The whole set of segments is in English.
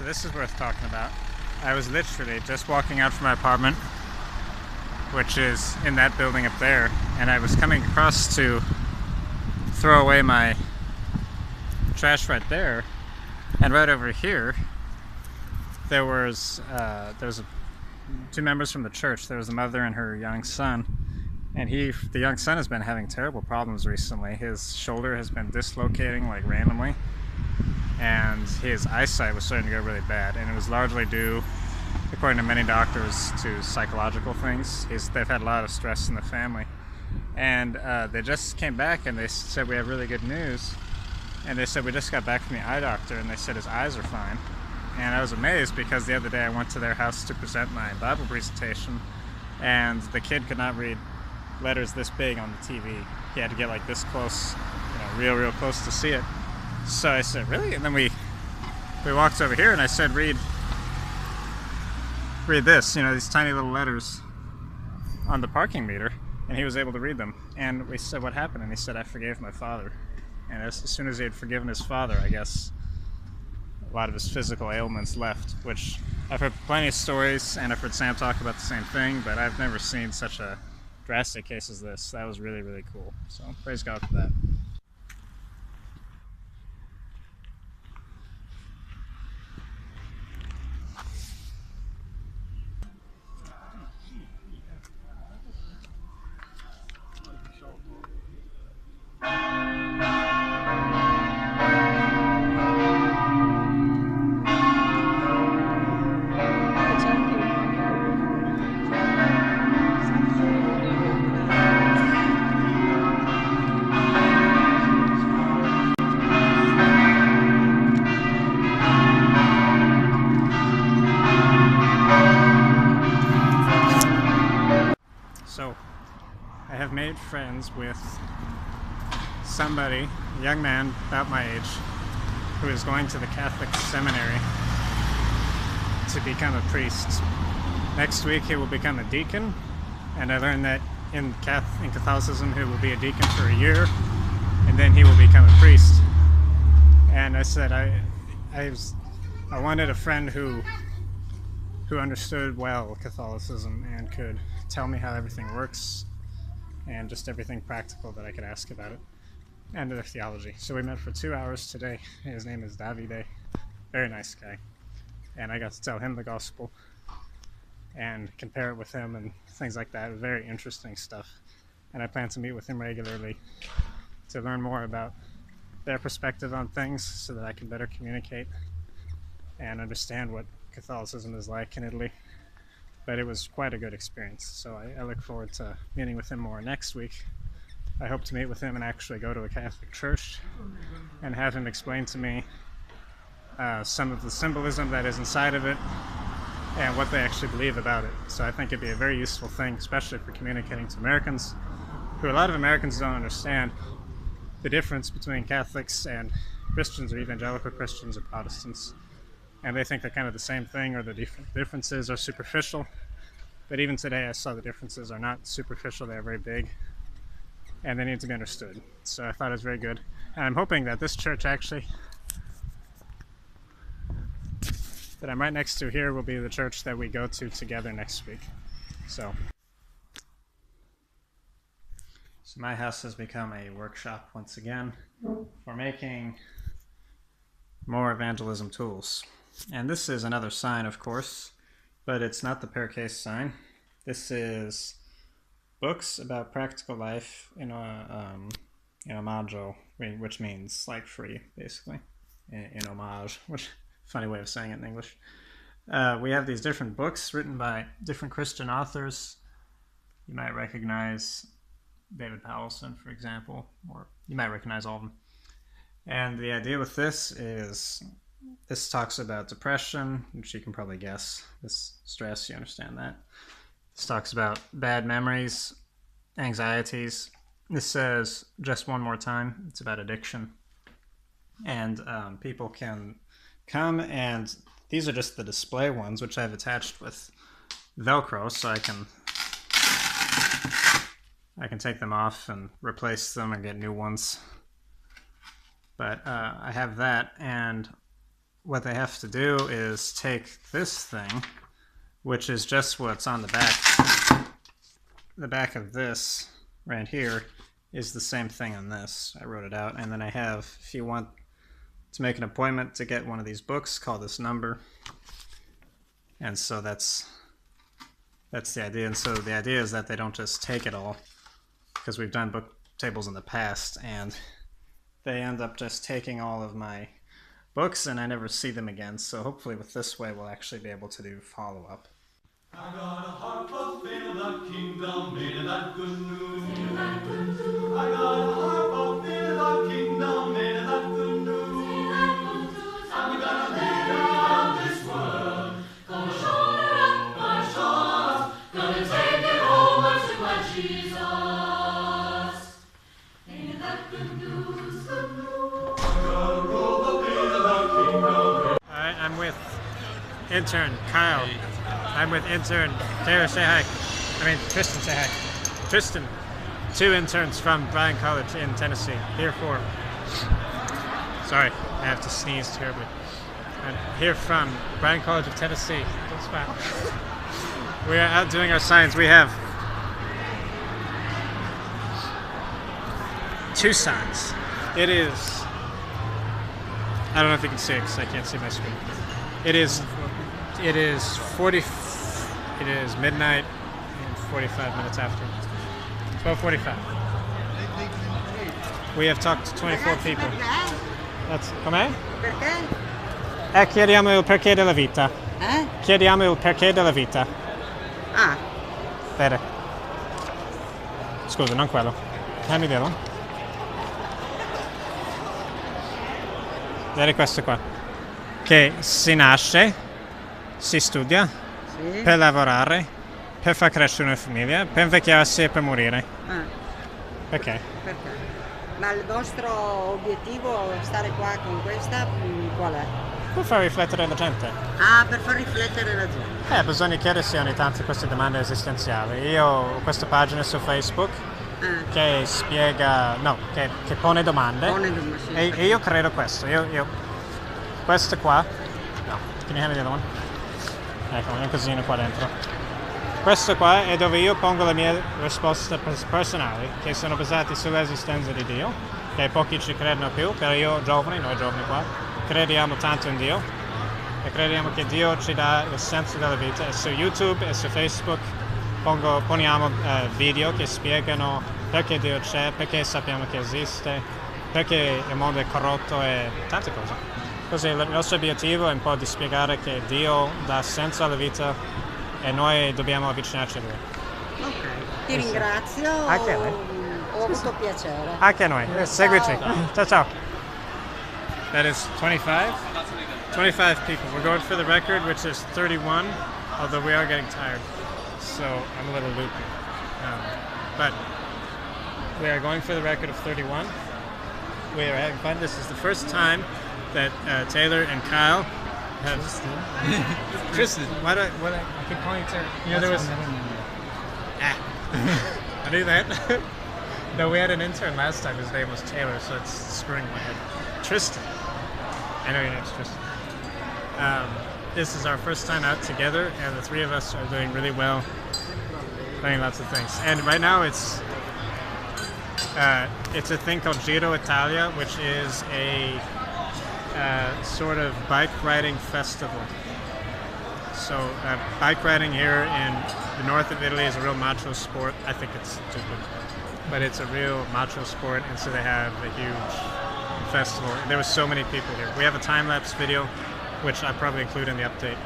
So this is worth talking about. I was literally just walking out from my apartment, which is in that building up there, and I was coming across to throw away my trash right there, and right over here there was two members from the church. There was a mother and her young son, and the young son has been having terrible problems recently. His shoulder has been dislocating like randomly, and his eyesight was starting to go really bad, and it was largely due, according to many doctors, to psychological things. They've had a lot of stress in the family, and they just came back and they said, we have really good news, and they said we just got back from the eye doctor and they said his eyes are fine. And I was amazed because the other day I went to their house to present my Bible presentation, and the kid could not read letters this big on the TV. He had to get like this close, real close to see it. So I said, really? And then we walked over here and I said, read this, these tiny little letters on the parking meter. And he was able to read them. And we said, what happened? And he said, I forgave my father. And as soon as he had forgiven his father, I guess a lot of his physical ailments left, which I've heard plenty of stories, and I've heard Sam talk about the same thing, but I've never seen such a drastic case as this. That was really, really cool. So praise God for that. So, I have made friends with somebody, a young man about my age, who is going to the Catholic seminary to become a priest. Next week he will become a deacon, and I learned that in Catholicism he will be a deacon for a year, and then he will become a priest. And I said I wanted a friend who understood well Catholicism and could tell me how everything works and just everything practical that I could ask about it and their theology. So we met for 2 hours today. His name is Davide. Very nice guy. And I got to tell him the gospel and compare it with him and things like that. Very interesting stuff. And I plan to meet with him regularly to learn more about their perspective on things so that I can better communicate and understand what Catholicism is like in Italy. But it was quite a good experience, so I look forward to meeting with him more next week. I hope to meet with him and actually go to a Catholic church and have him explain to me some of the symbolism that is inside of it and what they actually believe about it. So I think it'd be a very useful thing, especially for communicating to Americans, who a lot of Americans don't understand the difference between Catholics and Christians, or evangelical Christians or Protestants. And they think they're kind of the same thing, or the differences are superficial. But even today I saw the differences are not superficial, they're very big, and they need to be understood. So I thought it was very good. And I'm hoping that this church actually, that I'm right next to here, will be the church that we go to together next week. So my house has become a workshop once again for making more evangelism tools. And this is another sign, of course, but it's not the pear case sign. This is books about practical life in omaggio, which means like free, basically, in homage, which funny way of saying it in English. We have these different books written by different Christian authors. You might recognize David Powelson, for example, or you might recognize all of them. And the idea with this is, this talks about depression, which you can probably guess. This stress, you understand that. This talks about bad memories, anxieties. This says, just one more time, it's about addiction. And people can come, and these are just the display ones, which I've attached with Velcro, so I can take them off and replace them and get new ones. But I have that, and what they have to do is take this thing, which is just what's on the back. The back of this right here is the same thing on this. I wrote it out, and then I have, if you want to make an appointment to get one of these books, call this number. And so that's the idea. And so the idea is that they don't just take it all, because we've done book tables in the past, and they end up just taking all of my books, and I never see them again. So hopefully with this way, we'll actually be able to do follow-up. I got a harp of fill that kingdom, made that good news. I got a harp of fill that kingdom, made that good news. I'm gonna lead around this world, gonna shoulder up my shoulders, gonna take it over to my Jesus. Made that good news, good news. I got a robe of fill that kingdom. Alright, I'm with intern Kyle. I'm with intern Taylor, say hi. I mean, Tristan, say hi. Tristan, 2 interns from Bryan College in Tennessee. Here for, sorry, I have to sneeze terribly. I'm here from Bryan College of Tennessee. Don't smile. We are out doing our signs. We have 2 signs. It is, I don't know if you can see it because I can't see my screen. It is midnight and 45 minutes after. 12:45. We have talked to 24 people. That's, com'è? Perché? Chiediamo il perché della vita. Chiediamo il perché della vita. Ah, Vede. Scusa, non quello. Dammi dello. Vedi questo qua. Che si nasce, si studia, sì. per lavorare, per far crescere una famiglia, per invecchiarsi e per morire. Ah, Perché? perché? Ma il vostro obiettivo stare qua con questa qual è? Per far riflettere la gente. Ah, per far riflettere la gente. Bisogna chiedersi ogni tanto queste domande esistenziali. Io ho questa pagina su Facebook che spiega, no, che pone domande. Sì. E io credo questo. Questo qua, no, can you hand me the other one? Ecco, un casino qua dentro. Questo qua è dove io pongo le mie risposte personali, che sono basate sull'esistenza di Dio, che pochi ci credono più, però noi giovani qua, crediamo tanto in Dio e crediamo che Dio ci dà il senso della vita. E su YouTube e su Facebook poniamo video che spiegano perché Dio c'è, perché sappiamo che esiste, perché il mondo è corrotto e tante cose. Così il nostro obiettivo è un po' di spiegare che Dio dà senso alla vita e noi dobbiamo avvicinarci a Lui. Ok, ti ringrazio. Anche a lei. Ho avuto piacere. Anche a noi. Seguici. Ciao ciao. That is 25 people. We're going for the record, which is 31, although we are getting tired. So I'm a little loopy. But we are going for the record of 31. We are having fun. This is the first time that Taylor and Kyle have... Tristan. Why do I keep calling you Taylor? You know, there was... I knew that. No, we had an intern last time. His name was Taylor, so it's screwing my head. Tristan. I know your name's Tristan. This is our first time out together, and the 3 of us are doing really well, playing lots of things. And right now it's a thing called Giro Italia, which is a sort of bike riding festival. So bike riding here in the north of Italy is a real macho sport. I think it's stupid, but it's a real macho sport, and so they have a huge festival. There were so many people here. We have a time-lapse video, which I probably include in the update,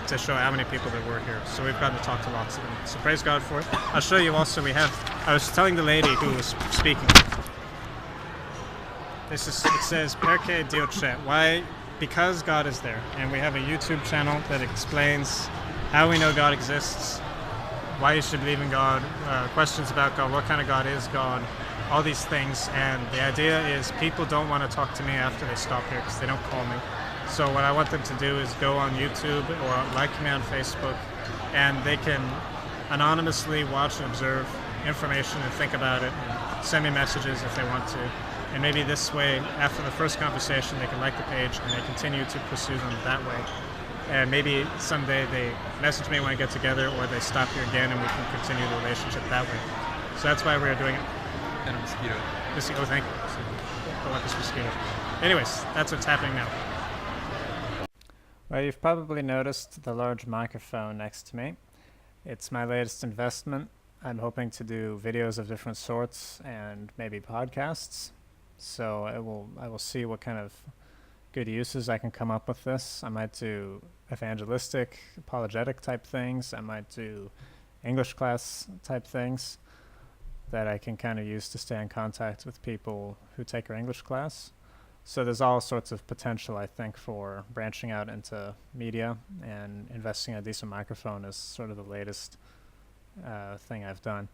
to show how many people there were here. So we've gotten to talk to lots of them. So praise God for it. I'll show you also, I was telling the lady who was speaking, it says, Perché Dio c'è? Why? Because God is there. And we have a YouTube channel that explains how we know God exists, why you should believe in God, questions about God, what kind of God is God, all these things. And the idea is people don't want to talk to me after they stop here because they don't call me. So what I want them to do is go on YouTube or like me on Facebook, and they can anonymously watch and observe information and think about it and send me messages if they want to. And maybe this way, after the first conversation, they can like the page and they continue to pursue them that way. And maybe someday they message me when I get together, or they stop here again and we can continue the relationship that way. So that's why we're doing it. And a mosquito. Oh, thank you. Olympus mosquito. Anyways, that's what's happening now. Well, you've probably noticed the large microphone next to me. It's my latest investment. I'm hoping to do videos of different sorts and maybe podcasts. So I will see what kind of good uses I can come up with this. I might do evangelistic, apologetic type things. I might do English class type things that I can kind of use to stay in contact with people who take our English class. So there's all sorts of potential, I think, for branching out into media, and investing in a decent microphone is sort of the latest thing I've done.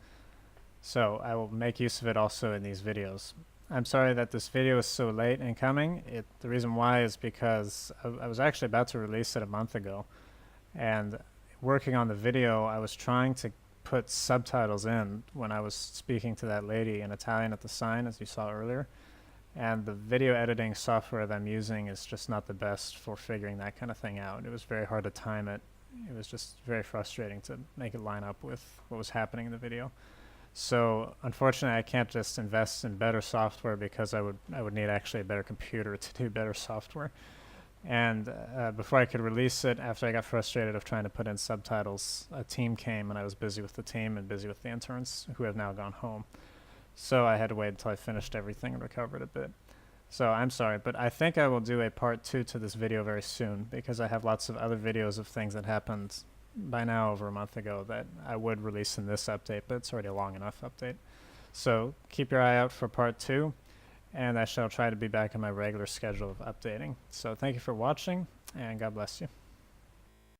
So I will make use of it also in these videos. I'm sorry that this video is so late in coming. The reason why is because I was actually about to release it a month ago, and working on the video, I was trying to put subtitles in when I was speaking to that lady in Italian at the sign, as you saw earlier. And the video editing software that I'm using is just not the best for figuring that kind of thing out. It was very hard to time it. It was just very frustrating to make it line up with what was happening in the video. So unfortunately, I can't just invest in better software, because I would need actually a better computer to do better software. And before I could release it, after I got frustrated of trying to put in subtitles, a team came, and I was busy with the team and busy with the interns who have now gone home. So I had to wait until I finished everything and recovered a bit. So I'm sorry, but I think I will do a part 2 to this video very soon, because I have lots of other videos of things that happened by now over a month ago that I would release in this update, but it's already a long enough update. So keep your eye out for part 2, and I shall try to be back on my regular schedule of updating. So thank you for watching, and God bless you.